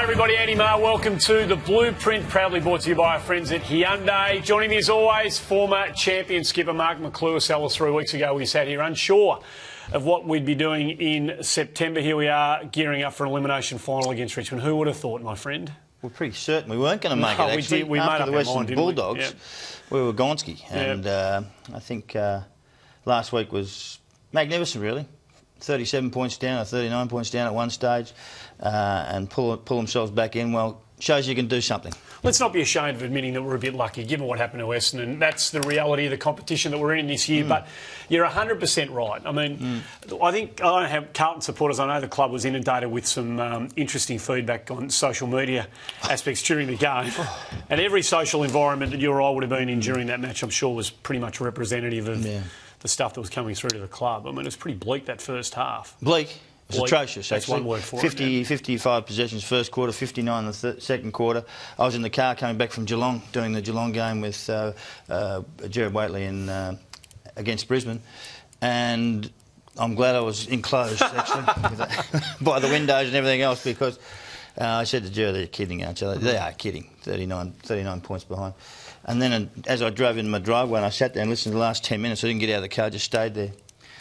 Everybody, Andy Maher, welcome to The Blueprint, proudly brought to you by our friends at Hyundai. Joining me as always, former champion skipper Mark Maclure. Tell us 3 weeks ago we sat here unsure of what we'd be doing in September. Here we are, gearing up for an elimination final against Richmond. Who would have thought, my friend? We're pretty certain we weren't going to make it, actually. We After made up the Western mind, Bulldogs, we were Gonski. And I think last week was magnificent, really. 37 points down or 39 points down at one stage and pull themselves back in. Well, shows you can do something. Let's not be ashamed of admitting that we're a bit lucky, given what happened to Essendon, and that's the reality of the competition that we're in this year. But you're 100% right. I mean, I don't have Carlton supporters. I know the club was inundated with some interesting feedback on social media aspects during the game. And every social environment that you or I would have been in during that match, I'm sure, was pretty much representative of the stuff that was coming through to the club. I mean, it was pretty bleak, that first half. Bleak? It was atrocious, That's actually. one word for 55 possessions first quarter, 59 in the second quarter. I was in the car coming back from Geelong, doing the Geelong game with Gerard Whateley against Brisbane, and I'm glad I was enclosed, actually, by the windows and everything else, because I said to Gerard, they're kidding, aren't you? They are kidding, 39 points behind. And then as I drove into my driveway and I sat there and listened to the last 10 minutes, I didn't get out of the car, just stayed there.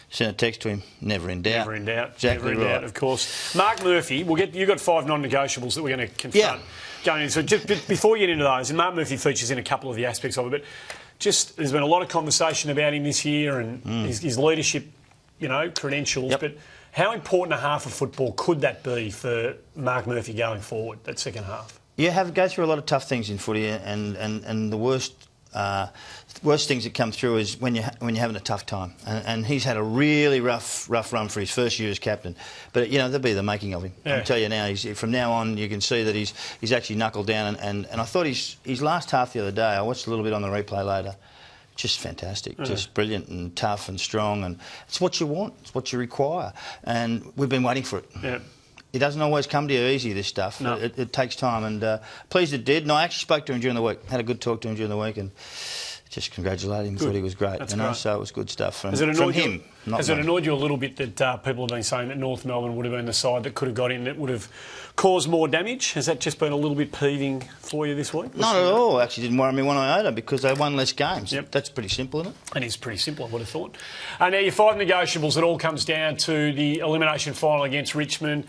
Sent a text to him, never in doubt. Never in doubt. Exactly never in doubt, of course. Mark Murphy, you've got 5 non-negotiables that we're going to confront going in. So just before you get into those, and Mark Murphy features in a couple of the aspects of it, but just there's been a lot of conversation about him this year and his leadership, credentials. But how important a half of football could that be for Mark Murphy going forward, that second half? You go through a lot of tough things in footy, and the worst things that come through is when you're having a tough time. And he's had a really rough run for his first year as captain. But there'll be the making of him. I'll tell you now. From now on, you can see that he's actually knuckled down. And I thought his last half the other day, I watched a little bit on the replay later. Just fantastic, just brilliant and tough and strong. And it's what you want. It's what you require. And we've been waiting for it. Yeah. It doesn't always come to you easy, this stuff. No. It takes time, and pleased it did. And I actually spoke to him during the week, had a good talk to him during the week, and just congratulated him, thought he was great. Great. So it was good stuff from him. Has it annoyed you a little bit that people have been saying that North Melbourne would have been the side that could have got in, that would have caused more damage? Has that just been a little bit peeving for you this week? Not at all. Actually, didn't worry me one iota, because they won less games. Yep. That's pretty simple, isn't it? It is pretty simple, I would have thought. Now, your 5 negotiables, it all comes down to the elimination final against Richmond.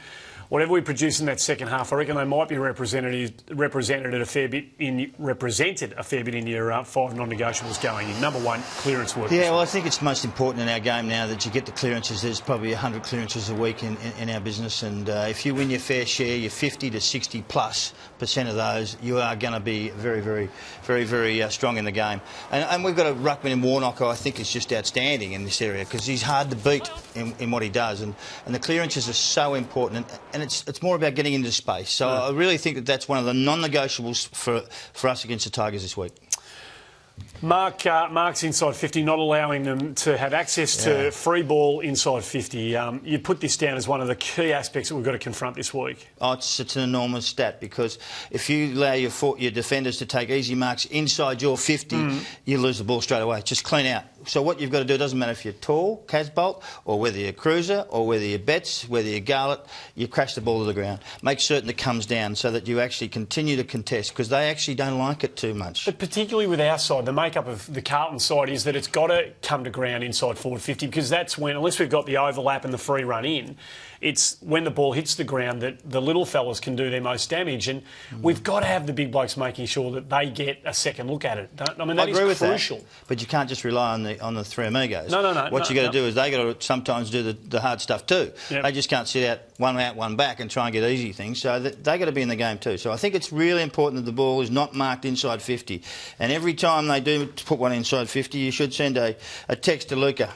Whatever we produce in that second half, I reckon they might be represented a fair bit in your 5 non-negotiables going in. Number 1, clearance work. Yeah, well, I think it's most important in our game now that you get the clearances. There's probably 100 clearances a week in our business, and if you win your fair share, your 50 to 60+% of those, you are going to be very, very, very, very strong in the game. And we've got a ruckman in Warnock who I think is just outstanding in this area, because he's hard to beat in what he does, and the clearances are so important. And it's more about getting into space. So I really think that's one of the non-negotiables for us against the Tigers this week. Mark's inside 50, not allowing them to have access to free ball inside 50. You put this down as one of the key aspects that we've got to confront this week. Oh, it's an enormous stat, because if you allow your defenders to take easy marks inside your 50, you lose the ball straight away. Just clean out. So what you've got to do, it doesn't matter if you're tall, Casbolt, or whether you're Cruiser, or whether you're Betts, whether you're Garlett, you crash the ball to the ground. Make certain it comes down so that you actually continue to contest, because they actually don't like it too much. But particularly with our side, the makeup of the Carlton side is that it's got to come to ground inside forward 50, because that's when, unless we've got the overlap and the free run in, it's when the ball hits the ground that the little fellas can do their most damage, and we've got to have the big blokes making sure that they get a second look at it. I mean, that is crucial. But you can't just rely on the three amigos. No. What you got to do is they got to sometimes do the hard stuff too. Yep. They just can't sit out, one back and try and get easy things. So they got to be in the game too. So I think it's really important that the ball is not marked inside 50. And every time they do put one inside 50, you should send a text to Luca.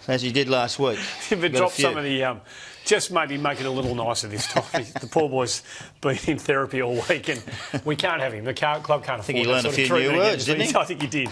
As he did last week. But drop some of the... just maybe make it a little nicer this time. The poor boy's been in therapy all week, and we can't have him. The club can't afford. I think he learned a few new words, didn't he? I think he did.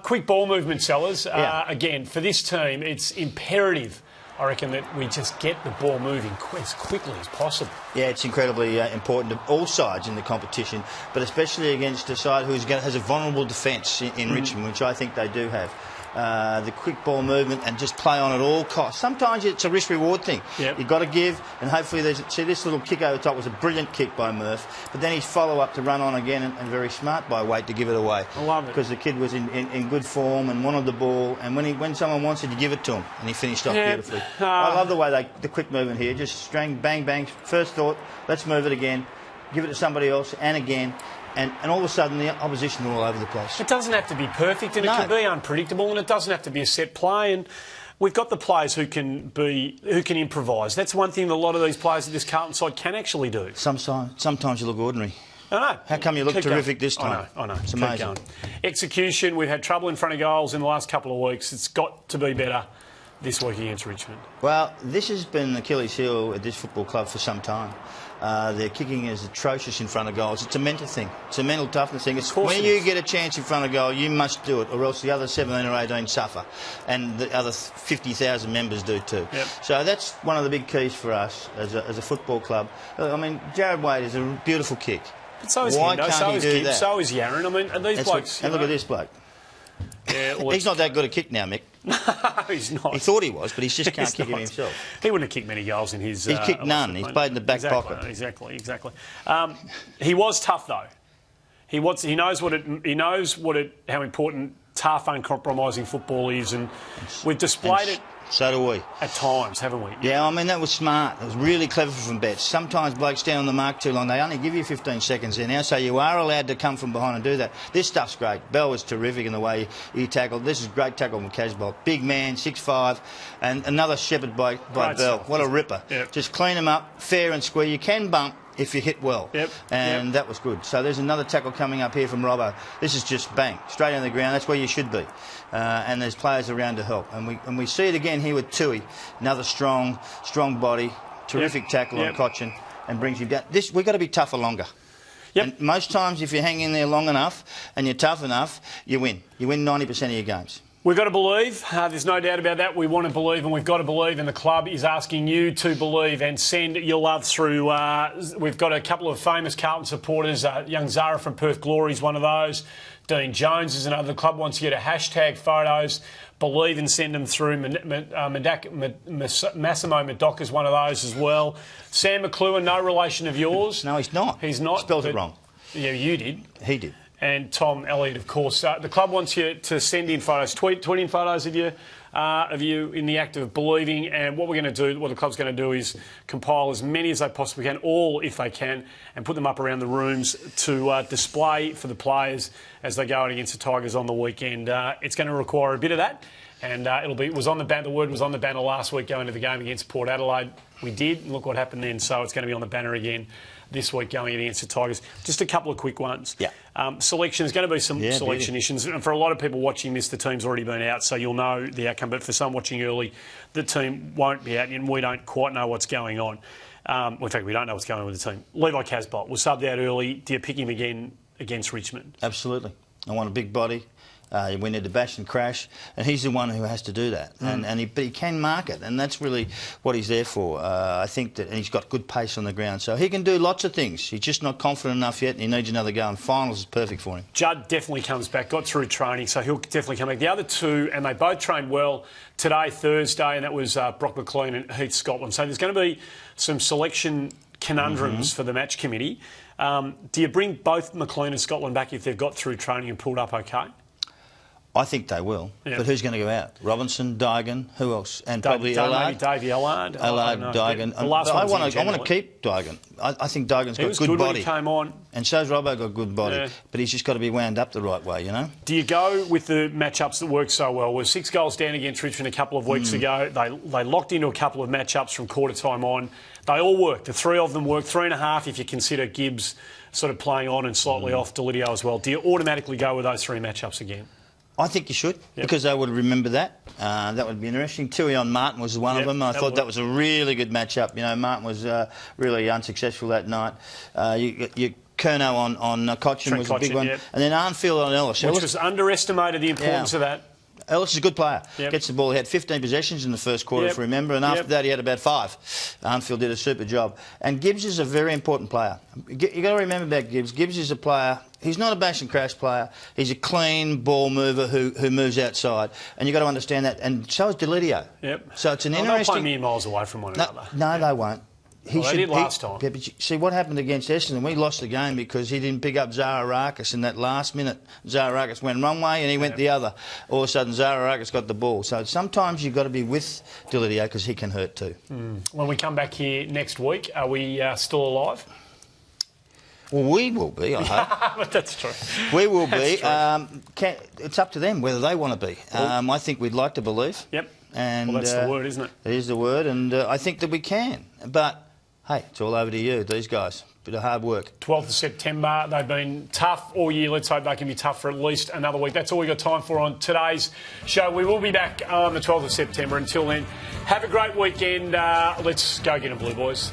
Quick ball movement, sellers. Again, for this team, it's imperative, I reckon, that we just get the ball moving as quickly as possible. Yeah, it's incredibly important to all sides in the competition, but especially against a side who has a vulnerable defence in Richmond, which I think they do have. the quick ball movement, and just play on at all costs. Sometimes it's a risk-reward thing. Yep. You've got to give, and hopefully see this little kick over the top was a brilliant kick by Murph, but then his follow-up to run on again, and very smart by Waite to give it away. I love it. Because the kid was in good form and wanted the ball, and when someone wants it, you give it to him, and he finished off beautifully. I love the way the quick movement here, just bang, bang, first thought, let's move it again, give it to somebody else, and again. And all of a sudden, the opposition are all over the place. It doesn't have to be perfect, and it can be unpredictable, and it doesn't have to be a set play. And we've got the players who can improvise. That's one thing that a lot of these players at this Carlton side can actually do. Sometimes you look ordinary. I know. How come you look terrific this time? I know. It's amazing. Keep going. Execution, we've had trouble in front of goals in the last couple of weeks. It's got to be better this week against Richmond. Well, this has been an Achilles heel at this football club for some time. Their kicking is atrocious in front of goals. It's a mental thing. It's a mental toughness thing. It's when you get a chance in front of goal, you must do it, or else the other 17 or 18 suffer, and the other 50,000 members do too. Yep. So that's one of the big keys for us as a football club. I mean, Jared Wade is a beautiful kick. But so is Why Hendo, can't so he is do Gibbs, that? so is Yaron. I mean, and these blokes... And look at this bloke. Yeah, well, he's not that good a kick now, Mick. No, he's not. He thought he was, but he just can't kick it himself. He wouldn't have kicked many goals in his... He's kicked none. He's played in the back pocket. Exactly. He was tough, though. He knows how important tough, uncompromising football is, and we've displayed it. So do we. At times, haven't we? Yeah, I mean, that was smart. It was really clever from Betts. Sometimes blokes stand on the mark too long. They only give you 15 seconds there now, so you are allowed to come from behind and do that. This stuff's great. Bell was terrific in the way he tackled. This is great tackle from Casbolt. Big man, 6'5", and another shepherd by Bell. Stuff. What a ripper. Yep. Just clean him up, fair and square. You can bump if you hit well. Yep. And that was good. So there's another tackle coming up here from Robbo. This is just bang, straight on the ground. That's where you should be. And there's players around to help. And we see it again here with Tui. Another strong body, terrific tackle on Cochin, and brings him down. We've got to be tougher longer. Yep. And most times, if you hang in there long enough and you're tough enough, you win. You win 90% of your games. We've got to believe. There's no doubt about that. We want to believe, and we've got to believe, and the club is asking you to believe and send your love through. We've got a couple of famous Carlton supporters. Young Zara from Perth Glory is one of those. Dean Jones is another. The club wants you to hashtag photos, believe, and send them through. Massimo Madoka is one of those as well. Sam Maclure, no relation of yours. No, he's not. He's not. Spelled it wrong. Yeah, you did. He did. And Tom Elliott, of course. The club wants you to send in photos, tweet in photos of you in the act of believing. And what the club's going to do is compile as many as they possibly can, all if they can, and put them up around the rooms to display for the players as they go out against the Tigers on the weekend. It's going to require a bit of that. And it was on the banner. The word was on the banner last week going to the game against Port Adelaide. We did, and look what happened then. So it's going to be on the banner again this week going against the Tigers. Just a couple of quick ones. Yeah. Selection, there's going to be some selection issues. And for a lot of people watching this, the team's already been out, so you'll know the outcome. But for some watching early, the team won't be out, and we don't quite know what's going on. In fact, we don't know what's going on with the team. Levi Casbolt was subbed out early. Do you pick him again against Richmond? Absolutely. I want a big body. We need to bash and crash, and he's the one who has to do that. But he can mark it, and that's really what he's there for. I think that, and he's got good pace on the ground, so he can do lots of things. He's just not confident enough yet, and he needs another go. And finals is perfect for him. Judd definitely comes back, got through training, so he'll definitely come back. The other two, and they both trained well today, Thursday, and that was Brock McLean and Heath Scotland. So there's going to be some selection conundrums for the match committee. Do you bring both McLean and Scotland back if they've got through training and pulled up okay? I think they will, but who's going to go out? Robinson, Digan, who else? And probably Ellard. Maybe Davey Ellard. Ellard, Digan. I want to keep Digan. I think Digan's got good body. When he came on. And so's Robbo got good body, but he's just got to be wound up the right way, you know? Do you go with the matchups that work so well? We're 6 goals down against Richmond a couple of weeks ago. They locked into a couple of matchups from quarter time on. They all worked. The 3 of them worked. 3.5 if you consider Gibbs sort of playing on and slightly off Delidio as well. Do you automatically go with those 3 matchups again? I think you should, because they would remember that. That would be interesting. Tui on Martin was one of them. I thought that was a really good matchup. You know, Martin was really unsuccessful that night. You Curnow on Cochin was a big one. And then Arnfield on Ellis. Which was underestimated, the importance of that. Ellis is a good player. Yep. Gets the ball. He had 15 possessions in the first quarter, if you remember, and after that he had about 5. Armfield did a super job. And Gibbs is a very important player. You've got to remember about Gibbs. Gibbs is a player. He's not a bash and crash player. He's a clean ball mover who moves outside. And you've got to understand that. And so is Delidio. Yep. So it's an They'll interesting... play mere miles away from one another. No, they won't. They did last time. Yeah, but see, what happened against Essendon, we lost the game because he didn't pick up Zaharakis in that last minute. Zaharakis went one way and he went the other. All of a sudden, Zaharakis got the ball. So sometimes you've got to be with Delidio because he can hurt too. When we come back here next week, are we still alive? Well, we will be, I hope. But that's true. We will be. It's up to them whether they want to be. I think we'd like to believe. Yep. And, well, that's the word, isn't it? It is the word, and I think that we can. But, hey, it's all over to you, these guys. Bit of hard work. 12th of September. They've been tough all year. Let's hope they can be tough for at least another week. That's all we've got time for on today's show. We will be back on the 12th of September. Until then, have a great weekend. Let's go get them, Blue Boys.